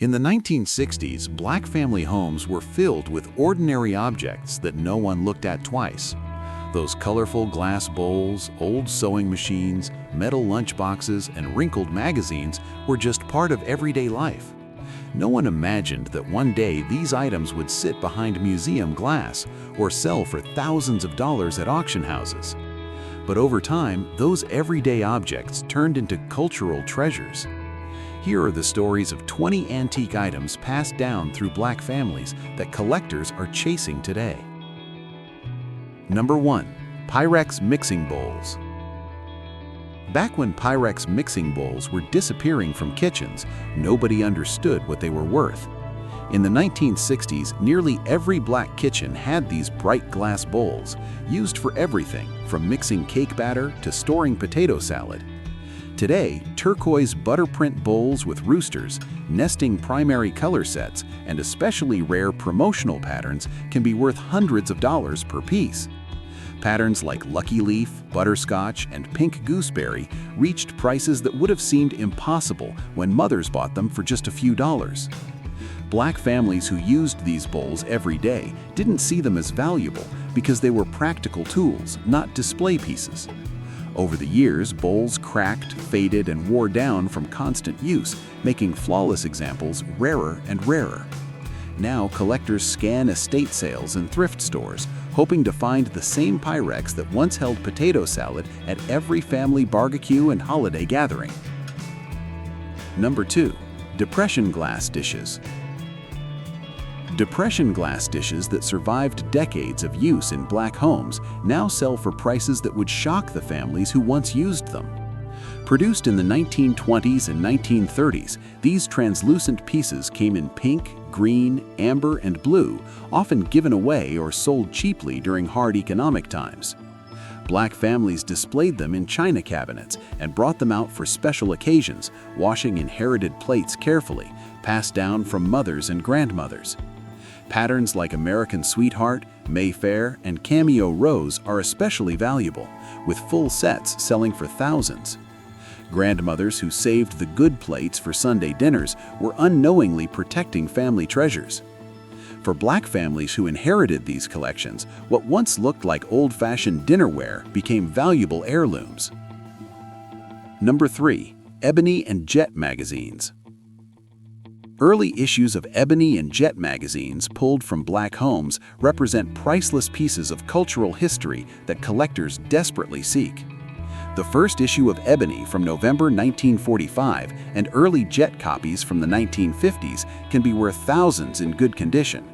In the 1960s, Black family homes were filled with ordinary objects that no one looked at twice. Those colorful glass bowls, old sewing machines, metal lunchboxes, and wrinkled magazines were just part of everyday life. No one imagined that one day these items would sit behind museum glass or sell for thousands of dollars at auction houses. But over time, those everyday objects turned into cultural treasures. Here are the stories of 20 antique items passed down through Black families that collectors are chasing today. Number 1. Pyrex mixing bowls. Back when Pyrex mixing bowls were disappearing from kitchens, nobody understood what they were worth. In the 1960s, nearly every Black kitchen had these bright glass bowls, used for everything from mixing cake batter to storing potato salad. Today, turquoise butterprint bowls with roosters, nesting primary color sets, and especially rare promotional patterns can be worth hundreds of dollars per piece. Patterns like Lucky Leaf, Butterscotch, and Pink Gooseberry reached prices that would have seemed impossible when mothers bought them for just a few dollars. Black families who used these bowls every day didn't see them as valuable because they were practical tools, not display pieces. Over the years, bowls cracked, faded, and wore down from constant use, making flawless examples rarer and rarer. Now, collectors scan estate sales and thrift stores, hoping to find the same Pyrex that once held potato salad at every family barbecue and holiday gathering. Number 2. Depression glass dishes. Depression glass dishes that survived decades of use in Black homes now sell for prices that would shock the families who once used them. Produced in the 1920s and 1930s, these translucent pieces came in pink, green, amber, and blue, often given away or sold cheaply during hard economic times. Black families displayed them in china cabinets and brought them out for special occasions, washing inherited plates carefully, passed down from mothers and grandmothers. Patterns like American Sweetheart, Mayfair, and Cameo Rose are especially valuable, with full sets selling for thousands. Grandmothers who saved the good plates for Sunday dinners were unknowingly protecting family treasures. For Black families who inherited these collections, what once looked like old-fashioned dinnerware became valuable heirlooms. Number 3. Ebony and Jet Magazines. Early issues of Ebony and Jet magazines pulled from Black homes represent priceless pieces of cultural history that collectors desperately seek. The first issue of Ebony from November 1945 and early Jet copies from the 1950s can be worth thousands in good condition.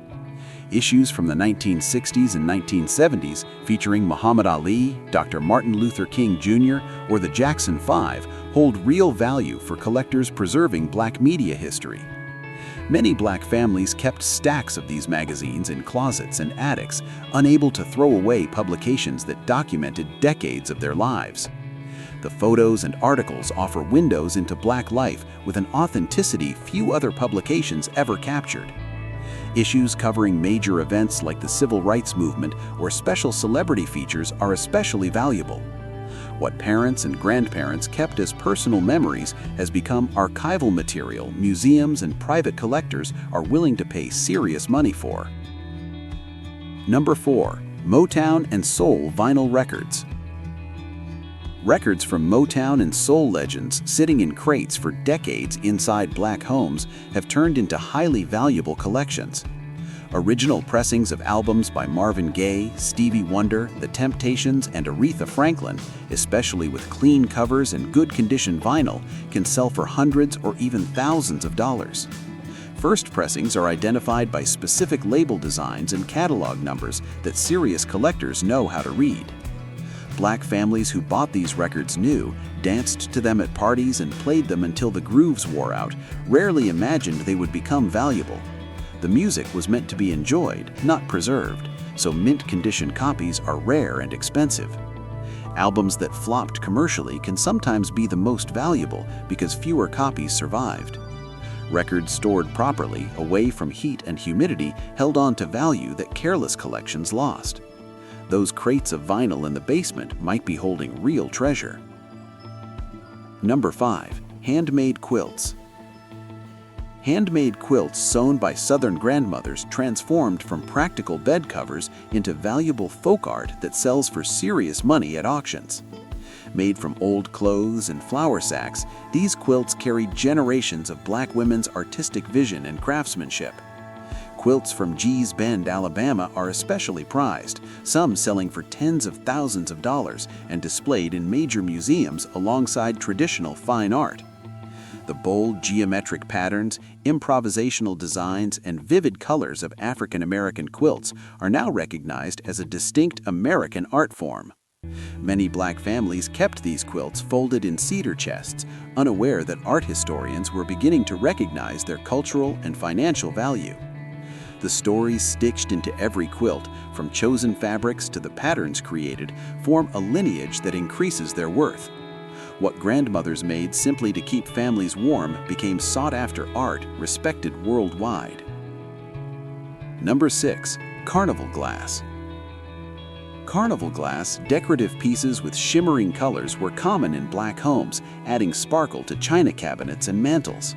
Issues from the 1960s and 1970s featuring Muhammad Ali, Dr. Martin Luther King Jr., or the Jackson 5 hold real value for collectors preserving Black media history. Many Black families kept stacks of these magazines in closets and attics, unable to throw away publications that documented decades of their lives. The photos and articles offer windows into Black life with an authenticity few other publications ever captured. Issues covering major events like the Civil Rights Movement or special celebrity features are especially valuable. What parents and grandparents kept as personal memories has become archival material museums and private collectors are willing to pay serious money for. Number 4. Motown and Soul vinyl records. Records from Motown and soul legends sitting in crates for decades inside Black homes have turned into highly valuable collections. Original pressings of albums by Marvin Gaye, Stevie Wonder, The Temptations, and Aretha Franklin, especially with clean covers and good condition vinyl, can sell for hundreds or even thousands of dollars. First pressings are identified by specific label designs and catalog numbers that serious collectors know how to read. Black families who bought these records new, danced to them at parties and played them until the grooves wore out, rarely imagined they would become valuable. The music was meant to be enjoyed, not preserved, so mint-condition copies are rare and expensive. Albums that flopped commercially can sometimes be the most valuable because fewer copies survived. Records stored properly, away from heat and humidity, held on to value that careless collections lost. Those crates of vinyl in the basement might be holding real treasure. Number 5. Handmade quilts. Handmade quilts sewn by Southern grandmothers transformed from practical bed covers into valuable folk art that sells for serious money at auctions. Made from old clothes and flour sacks, these quilts carry generations of Black women's artistic vision and craftsmanship. Quilts from Gee's Bend, Alabama are especially prized, some selling for tens of thousands of dollars and displayed in major museums alongside traditional fine art. The bold geometric patterns, improvisational designs, and vivid colors of African American quilts are now recognized as a distinct American art form. Many Black families kept these quilts folded in cedar chests, unaware that art historians were beginning to recognize their cultural and financial value. The stories stitched into every quilt, from chosen fabrics to the patterns created, form a lineage that increases their worth. What grandmothers made simply to keep families warm became sought-after art, respected worldwide. Number 6. Carnival Glass. Carnival glass, decorative pieces with shimmering colors, were common in Black homes, adding sparkle to china cabinets and mantels.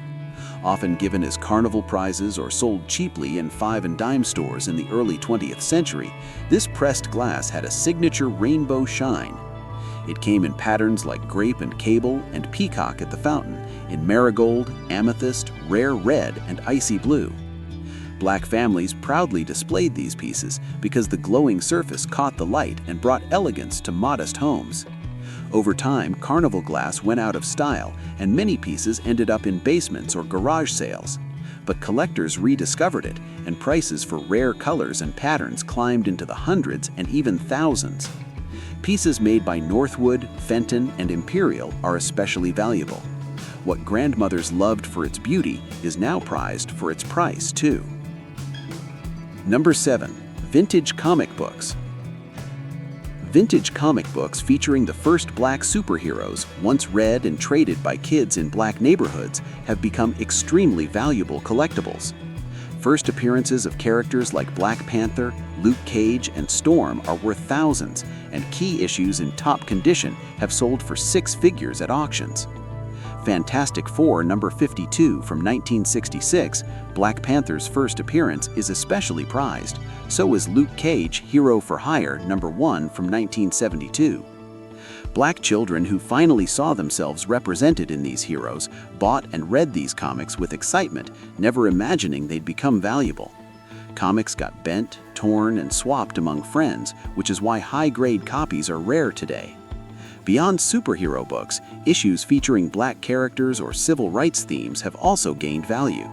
Often given as carnival prizes or sold cheaply in 5 and dime stores in the early 20th century, this pressed glass had a signature rainbow shine. It came in patterns like grape and cable and peacock at the fountain, in marigold, amethyst, rare red, and icy blue. Black families proudly displayed these pieces because the glowing surface caught the light and brought elegance to modest homes. Over time, carnival glass went out of style, and many pieces ended up in basements or garage sales. But collectors rediscovered it, and prices for rare colors and patterns climbed into the hundreds and even thousands. Pieces made by Northwood, Fenton, and Imperial are especially valuable. What grandmothers loved for its beauty is now prized for its price, too. Number 7. Vintage comic books. Vintage comic books featuring the first Black superheroes, once read and traded by kids in Black neighborhoods, have become extremely valuable collectibles. First appearances of characters like Black Panther, Luke Cage, and Storm are worth thousands, and key issues in top condition have sold for 6 figures at auctions. Fantastic Four number 52 from 1966, Black Panther's first appearance, is especially prized. So is Luke Cage Hero for Hire number 1 from 1972. Black children who finally saw themselves represented in these heroes bought and read these comics with excitement, never imagining they'd become valuable. Comics got bent, torn, and swapped among friends, which is why high-grade copies are rare today. Beyond superhero books, issues featuring Black characters or civil rights themes have also gained value.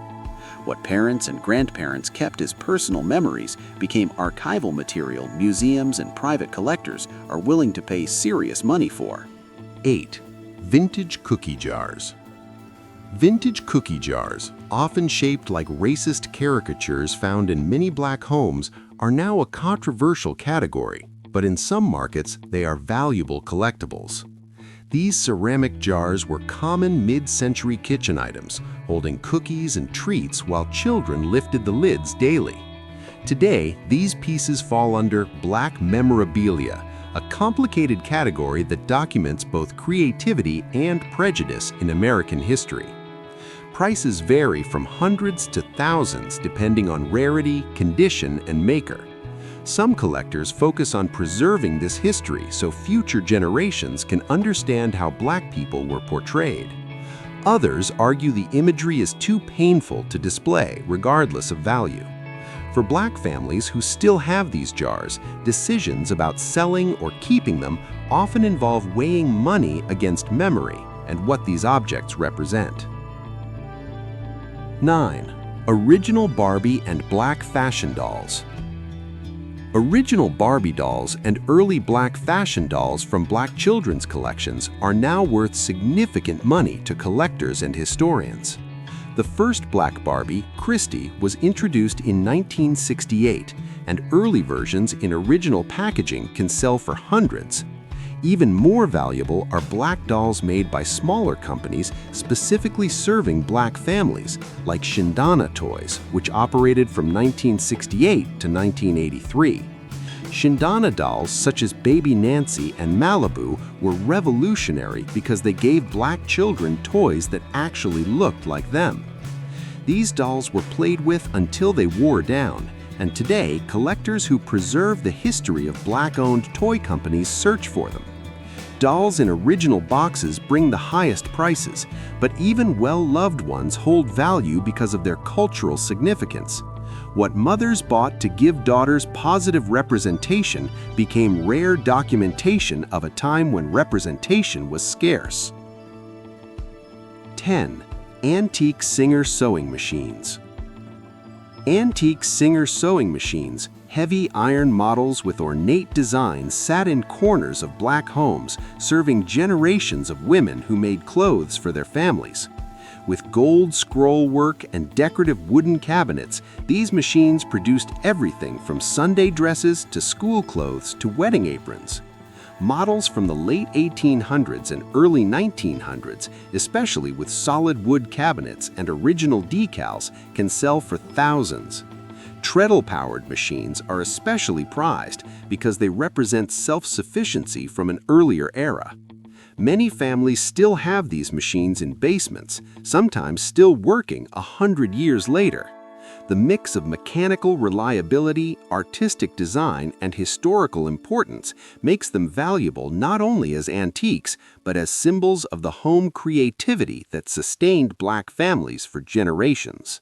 What parents and grandparents kept as personal memories became archival material museums and private collectors are willing to pay serious money for. 8. Vintage cookie jars. Vintage cookie jars, often shaped like racist caricatures found in many Black homes, are now a controversial category, but in some markets they are valuable collectibles. These ceramic jars were common mid-century kitchen items, holding cookies and treats while children lifted the lids daily. Today, these pieces fall under Black memorabilia, a complicated category that documents both creativity and prejudice in American history. Prices vary from hundreds to thousands depending on rarity, condition, and maker. Some collectors focus on preserving this history so future generations can understand how Black people were portrayed. Others argue the imagery is too painful to display, regardless of value. For Black families who still have these jars, decisions about selling or keeping them often involve weighing money against memory and what these objects represent. 9. Original Barbie and Black fashion dolls. Original Barbie dolls and early Black fashion dolls from Black children's collections are now worth significant money to collectors and historians. The first Black Barbie, Christie, was introduced in 1968, and early versions in original packaging can sell for hundreds. Even more valuable are Black dolls made by smaller companies specifically serving Black families, like Shindana Toys, which operated from 1968 to 1983. Shindana dolls such as Baby Nancy and Malibu were revolutionary because they gave Black children toys that actually looked like them. These dolls were played with until they wore down, and today, collectors who preserve the history of Black-owned toy companies search for them. Dolls in original boxes bring the highest prices, but even well-loved ones hold value because of their cultural significance. What mothers bought to give daughters positive representation became rare documentation of a time when representation was scarce. 10. Antique Singer Sewing Machines. Antique Singer sewing machines, heavy iron models with ornate designs, sat in corners of Black homes, serving generations of women who made clothes for their families. With gold scroll work and decorative wooden cabinets, these machines produced everything from Sunday dresses to school clothes to wedding aprons. Models from the late 1800s and early 1900s, especially with solid wood cabinets and original decals, can sell for thousands. Treadle-powered machines are especially prized because they represent self-sufficiency from an earlier era. Many families still have these machines in basements, sometimes still working 100 years later. The mix of mechanical reliability, artistic design, and historical importance makes them valuable not only as antiques, but as symbols of the home creativity that sustained Black families for generations.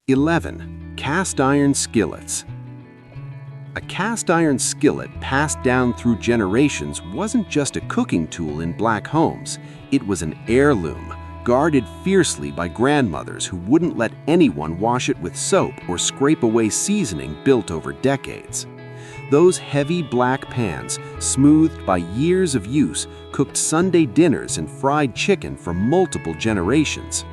11. Cast iron skillets. A cast iron skillet passed down through generations wasn't just a cooking tool in Black homes, it was an heirloom, guarded fiercely by grandmothers who wouldn't let anyone wash it with soap or scrape away seasoning built over decades. Those heavy black pans, smoothed by years of use, cooked Sunday dinners and fried chicken for multiple generations.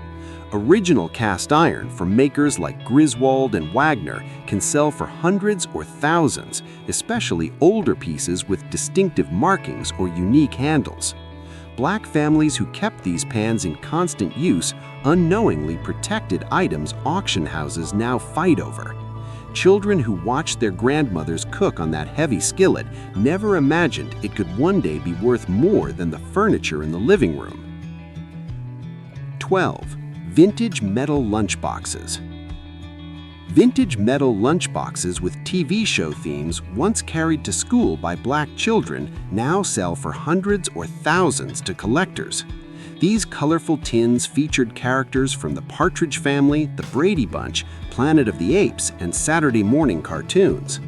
Original cast iron from makers like Griswold and Wagner can sell for hundreds or thousands, especially older pieces with distinctive markings or unique handles. Black families who kept these pans in constant use unknowingly protected items auction houses now fight over. Children who watched their grandmothers cook on that heavy skillet never imagined it could one day be worth more than the furniture in the living room. 12. Vintage metal lunchboxes. Vintage metal lunchboxes with TV show themes once carried to school by Black children now sell for hundreds or thousands to collectors. These colorful tins featured characters from the Partridge Family, the Brady Bunch, Planet of the Apes, and Saturday morning cartoons.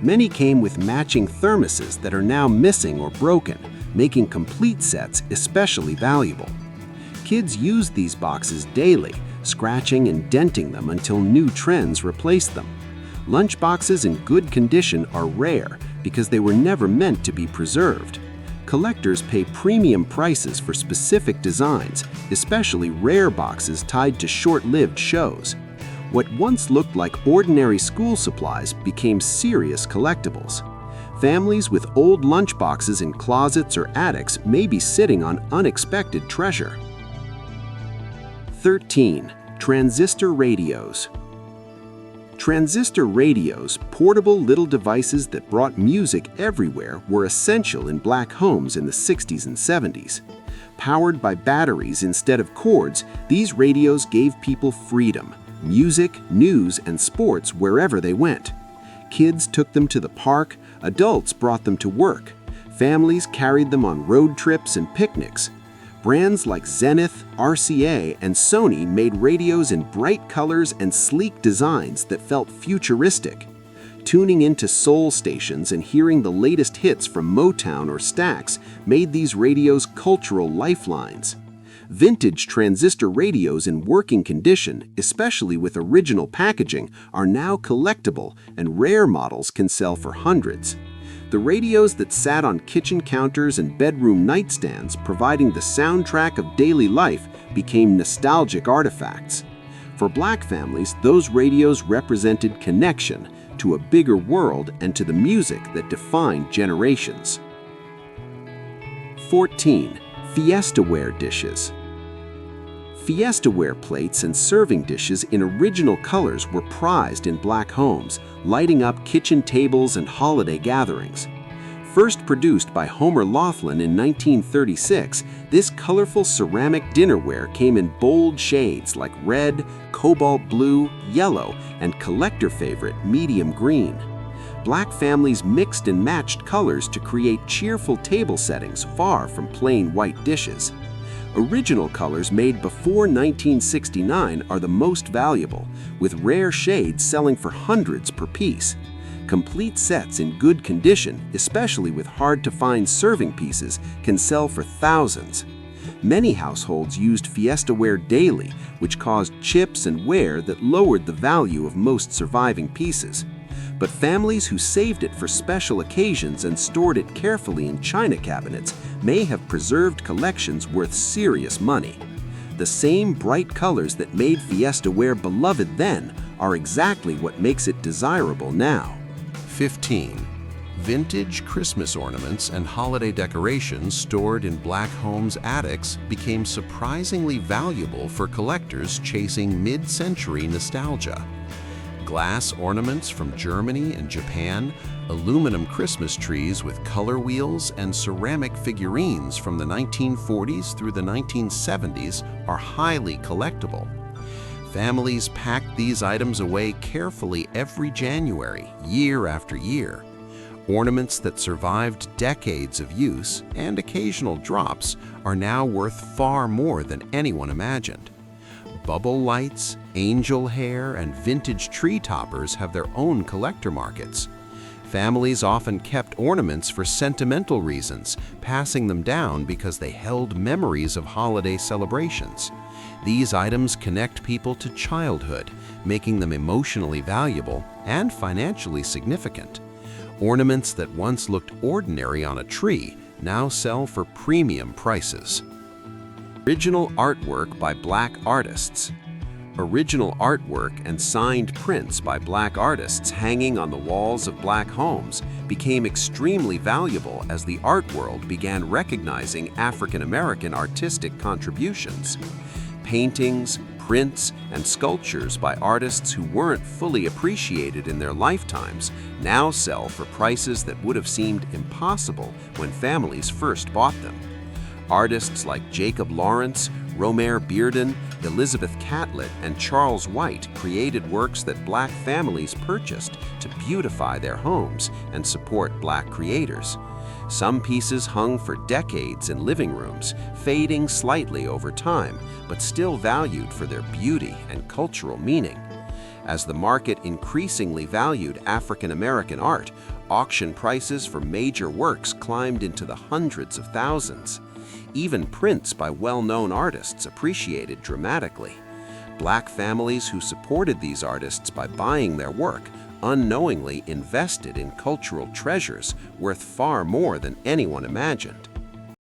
Many came with matching thermoses that are now missing or broken, making complete sets especially valuable. Kids used these boxes daily, scratching and denting them until new trends replaced them. Lunchboxes in good condition are rare because they were never meant to be preserved. Collectors pay premium prices for specific designs, especially rare boxes tied to short-lived shows. What once looked like ordinary school supplies became serious collectibles. Families with old lunchboxes in closets or attics may be sitting on unexpected treasure. 13. Transistor Radios. Transistor radios, portable little devices that brought music everywhere, were essential in Black homes in the 60s and 70s. Powered by batteries instead of cords, these radios gave people freedom, music, news, and sports wherever they went. Kids took them to the park, adults brought them to work. Families carried them on road trips and picnics. Brands like Zenith, RCA, and Sony made radios in bright colors and sleek designs that felt futuristic. Tuning into soul stations and hearing the latest hits from Motown or Stax made these radios cultural lifelines. Vintage transistor radios in working condition, especially with original packaging, are now collectible, and rare models can sell for hundreds. The radios that sat on kitchen counters and bedroom nightstands, providing the soundtrack of daily life, became nostalgic artifacts. For Black families, those radios represented connection to a bigger world and to the music that defined generations. 14. Fiestaware Dishes. Fiestaware plates and serving dishes in original colors were prized in Black homes, lighting up kitchen tables and holiday gatherings. First produced by Homer Laughlin in 1936, this colorful ceramic dinnerware came in bold shades like red, cobalt blue, yellow, and collector favorite medium green. Black families mixed and matched colors to create cheerful table settings far from plain white dishes. Original colors made before 1969 are the most valuable, with rare shades selling for hundreds per piece. Complete sets in good condition, especially with hard-to-find serving pieces, can sell for thousands. Many households used Fiestaware daily, which caused chips and wear that lowered the value of most surviving pieces. But families who saved it for special occasions and stored it carefully in china cabinets may have preserved collections worth serious money. The same bright colors that made Fiestaware beloved then are exactly what makes it desirable now. 15. Vintage Christmas ornaments and holiday decorations stored in Black homes' attics became surprisingly valuable for collectors chasing mid-century nostalgia. Glass ornaments from Germany and Japan, aluminum Christmas trees with color wheels, and ceramic figurines from the 1940s through the 1970s are highly collectible. Families packed these items away carefully every January, year after year. Ornaments that survived decades of use and occasional drops are now worth far more than anyone imagined. Bubble lights, angel hair, and vintage tree toppers have their own collector markets. Families often kept ornaments for sentimental reasons, passing them down because they held memories of holiday celebrations. These items connect people to childhood, making them emotionally valuable and financially significant. Ornaments that once looked ordinary on a tree now sell for premium prices. Original artwork by Black artists. Original artwork and signed prints by Black artists hanging on the walls of Black homes became extremely valuable as the art world began recognizing African American artistic contributions. Paintings, prints, and sculptures by artists who weren't fully appreciated in their lifetimes now sell for prices that would have seemed impossible when families first bought them. Artists like Jacob Lawrence, Romer Bearden, Elizabeth Catlett, and Charles White created works that Black families purchased to beautify their homes and support Black creators. Some pieces hung for decades in living rooms, fading slightly over time, but still valued for their beauty and cultural meaning. As the market increasingly valued African American art, auction prices for major works climbed into the hundreds of thousands. Even prints by well-known artists appreciated dramatically. Black families who supported these artists by buying their work unknowingly invested in cultural treasures worth far more than anyone imagined.